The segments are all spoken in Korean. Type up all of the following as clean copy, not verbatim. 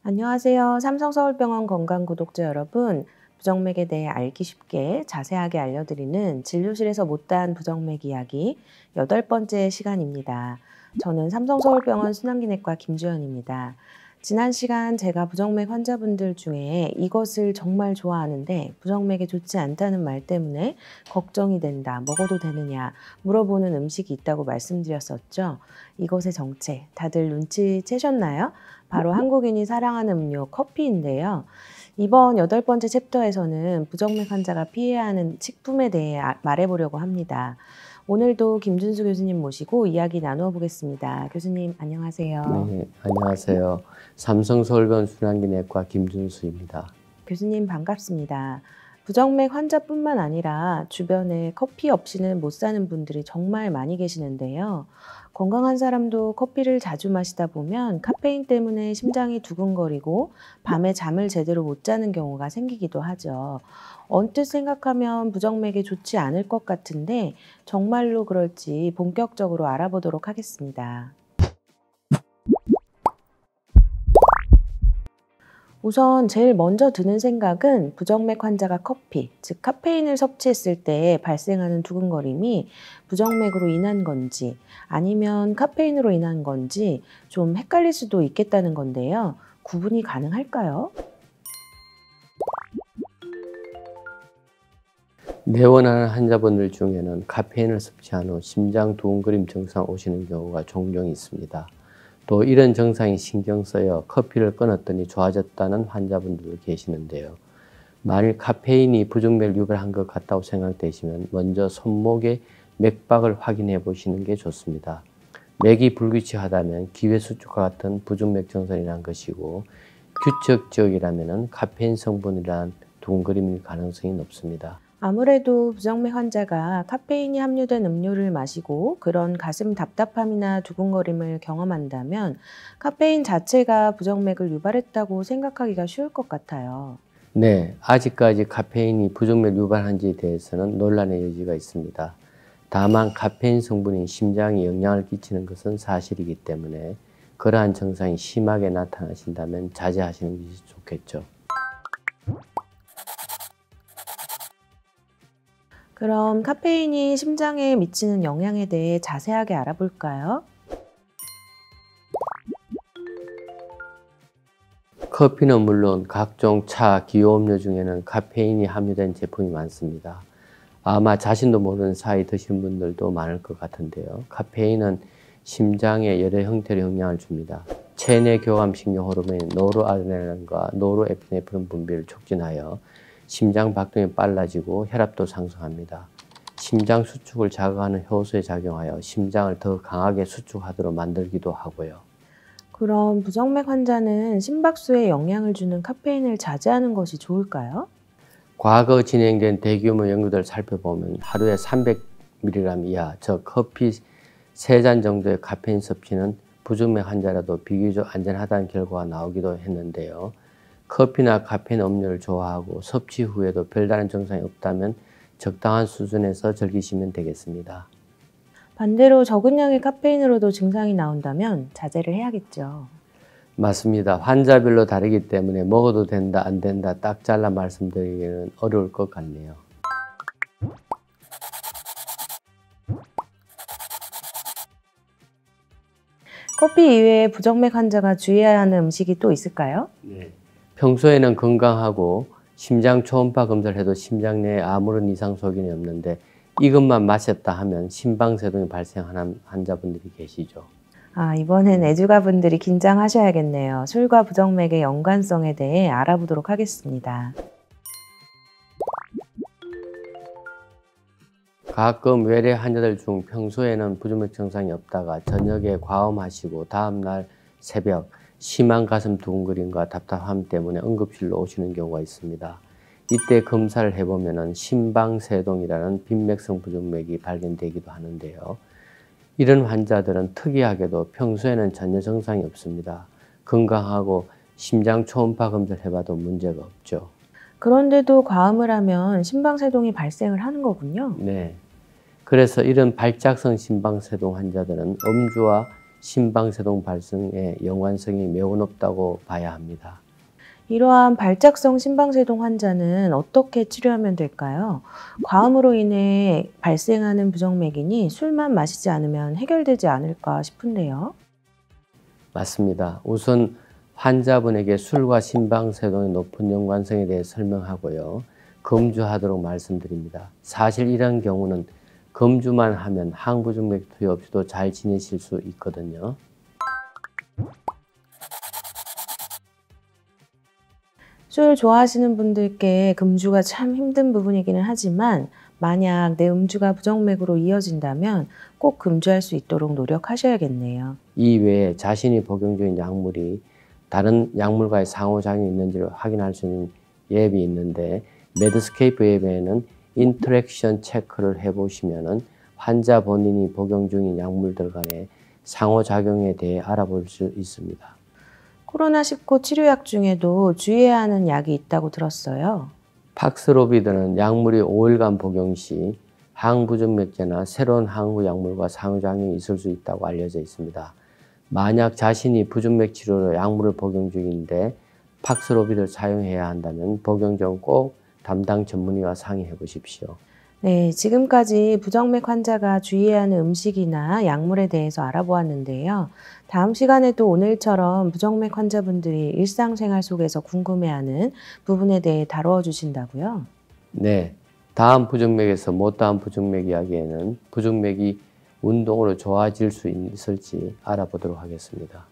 안녕하세요. 삼성서울병원 건강구독자 여러분. 부정맥에 대해 알기 쉽게 자세하게 알려드리는 진료실에서 못다한 부정맥 이야기 8번째 시간입니다. 저는 삼성서울병원 순환기내과 김주연입니다. 지난 시간 제가 부정맥 환자분들 중에 이것을 정말 좋아하는데 부정맥에 좋지 않다는 말 때문에 걱정이 된다, 먹어도 되느냐 물어보는 음식이 있다고 말씀드렸었죠. 이것의 정체 다들 눈치채셨나요? 바로 한국인이 사랑하는 음료 커피인데요. 이번 8번째 챕터에서는 부정맥 환자가 피해야 하는 식품에 대해 말해보려고 합니다. 오늘도 김준수 교수님 모시고 이야기 나누어 보겠습니다. 교수님 안녕하세요. 네, 안녕하세요. 삼성서울병원 순환기내과 김준수입니다. 교수님 반갑습니다. 부정맥 환자뿐만 아니라 주변에 커피 없이는 못 사는 분들이 정말 많이 계시는데요. 건강한 사람도 커피를 자주 마시다 보면 카페인 때문에 심장이 두근거리고 밤에 잠을 제대로 못 자는 경우가 생기기도 하죠. 언뜻 생각하면 부정맥에 좋지 않을 것 같은데 정말로 그럴지 본격적으로 알아보도록 하겠습니다. 우선 제일 먼저 드는 생각은 부정맥 환자가 커피, 즉 카페인을 섭취했을 때 발생하는 두근거림이 부정맥으로 인한 건지 아니면 카페인으로 인한 건지 좀 헷갈릴 수도 있겠다는 건데요. 구분이 가능할까요? 내원하는 환자분들 중에는 카페인을 섭취한 후 심장 두근거림 증상 오시는 경우가 종종 있습니다. 또 이런 증상이 신경 쓰여 커피를 끊었더니 좋아졌다는 환자분들도 계시는데요. 만일 카페인이 부정맥을 유발한 것 같다고 생각되시면 먼저 손목의 맥박을 확인해 보시는 게 좋습니다. 맥이 불규칙하다면 기회수축과 같은 부정맥 증상이란 것이고 규칙적이라면 카페인 성분이란 두근거림일 가능성이 높습니다. 아무래도 부정맥 환자가 카페인이 함유된 음료를 마시고 그런 가슴 답답함이나 두근거림을 경험한다면 카페인 자체가 부정맥을 유발했다고 생각하기가 쉬울 것 같아요. 네, 아직까지 카페인이 부정맥 유발한지에 대해서는 논란의 여지가 있습니다. 다만 카페인 성분이 심장에 영향을 끼치는 것은 사실이기 때문에 그러한 증상이 심하게 나타나신다면 자제하시는 것이 좋겠죠. 그럼 카페인이 심장에 미치는 영향에 대해 자세하게 알아볼까요? 커피는 물론 각종 차, 기호음료 중에는 카페인이 함유된 제품이 많습니다. 아마 자신도 모르는 사이 드신 분들도 많을 것 같은데요. 카페인은 심장에 여러 형태로 영향을 줍니다. 체내 교감신경 호르몬인 노르아드레날린과 노르에피네프린 분비를 촉진하여 심장 박동이 빨라지고 혈압도 상승합니다. 심장 수축을 자극하는 효소에 작용하여 심장을 더 강하게 수축하도록 만들기도 하고요. 그럼 부정맥 환자는 심박수에 영향을 주는 카페인을 자제하는 것이 좋을까요? 과거 진행된 대규모 연구들을 살펴보면 하루에 300mg 이하, 즉 커피 3잔 정도의 카페인 섭취는 부정맥 환자라도 비교적 안전하다는 결과가 나오기도 했는데요. 커피나 카페인 음료를 좋아하고 섭취 후에도 별다른 증상이 없다면 적당한 수준에서 즐기시면 되겠습니다. 반대로 적은 양의 카페인으로도 증상이 나온다면 자제를 해야겠죠. 맞습니다. 환자별로 다르기 때문에 먹어도 된다, 안 된다 딱 잘라 말씀드리기는 어려울 것 같네요. 커피 이외에 부정맥 환자가 주의해야 하는 음식이 또 있을까요? 네. 평소에는 건강하고 심장 초음파 검사를 해도 심장 내에 아무런 이상 소견이 없는데 이것만 마셨다 하면 심방세동이 발생하는 환자분들이 계시죠. 이번엔 애주가분들이 긴장하셔야겠네요. 술과 부정맥의 연관성에 대해 알아보도록 하겠습니다. 가끔 외래 환자들 중 평소에는 부정맥 증상이 없다가 저녁에 과음하시고 다음날 새벽 심한 가슴 두근거림과 답답함 때문에 응급실로 오시는 경우가 있습니다. 이때 검사를 해보면 심방세동이라는 빈맥성 부정맥이 발견되기도 하는데요. 이런 환자들은 특이하게도 평소에는 전혀 증상이 없습니다. 건강하고 심장 초음파 검사를 해봐도 문제가 없죠. 그런데도 과음을 하면 심방세동이 발생을 하는 거군요. 네. 그래서 이런 발작성 심방세동 환자들은 음주와 심방세동 발생의 연관성이 매우 높다고 봐야 합니다. 이러한 발작성 심방세동 환자는 어떻게 치료하면 될까요? 과음으로 인해 발생하는 부정맥이니 술만 마시지 않으면 해결되지 않을까 싶은데요. 맞습니다. 우선 환자분에게 술과 심방세동의 높은 연관성에 대해 설명하고요. 검주하도록 말씀드립니다. 사실 이런 경우는 검주만 하면 항부정맥 투여 없이도 잘 지내실 수 있거든요. 술 좋아하시는 분들께 금주가 참 힘든 부분이기는 하지만 만약 내 음주가 부정맥으로 이어진다면 꼭 금주할 수 있도록 노력하셔야겠네요. 이 외에 자신이 복용 중인 약물이 다른 약물과의 상호작용이 있는지를 확인할 수 있는 앱이 있는데 메드스케이프 앱에는 인터랙션 체크를 해보시면 환자 본인이 복용 중인 약물들 간의 상호작용에 대해 알아볼 수 있습니다. 코로나19 치료약 중에도 주의해야 하는 약이 있다고 들었어요. 팍스로비드는 약물이 5일간 복용 시 항부정맥제나 새로운 항우 약물과 상호작용이 있을 수 있다고 알려져 있습니다. 만약 자신이 부정맥 치료로 약물을 복용 중인데 팍스로비드를 사용해야 한다면 복용 전 꼭 담당 전문의와 상의해 보십시오. 네, 지금까지 부정맥 환자가 주의해야 하는 음식이나 약물에 대해서 알아보았는데요. 다음 시간에도 오늘처럼 부정맥 환자분들이 일상생활 속에서 궁금해하는 부분에 대해 다루어 주신다고요? 네, 다음 부정맥에서 못다한 부정맥 이야기에는 부정맥이 운동으로 좋아질 수 있을지 알아보도록 하겠습니다.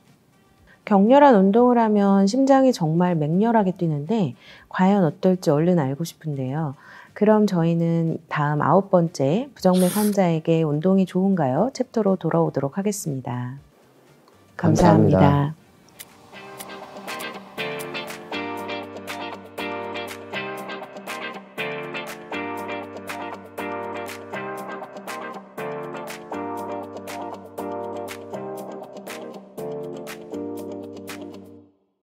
격렬한 운동을 하면 심장이 정말 맹렬하게 뛰는데 과연 어떨지 얼른 알고 싶은데요. 그럼 저희는 다음 9번째 부정맥 환자에게 운동이 좋은가요? 챕터로 돌아오도록 하겠습니다. 감사합니다.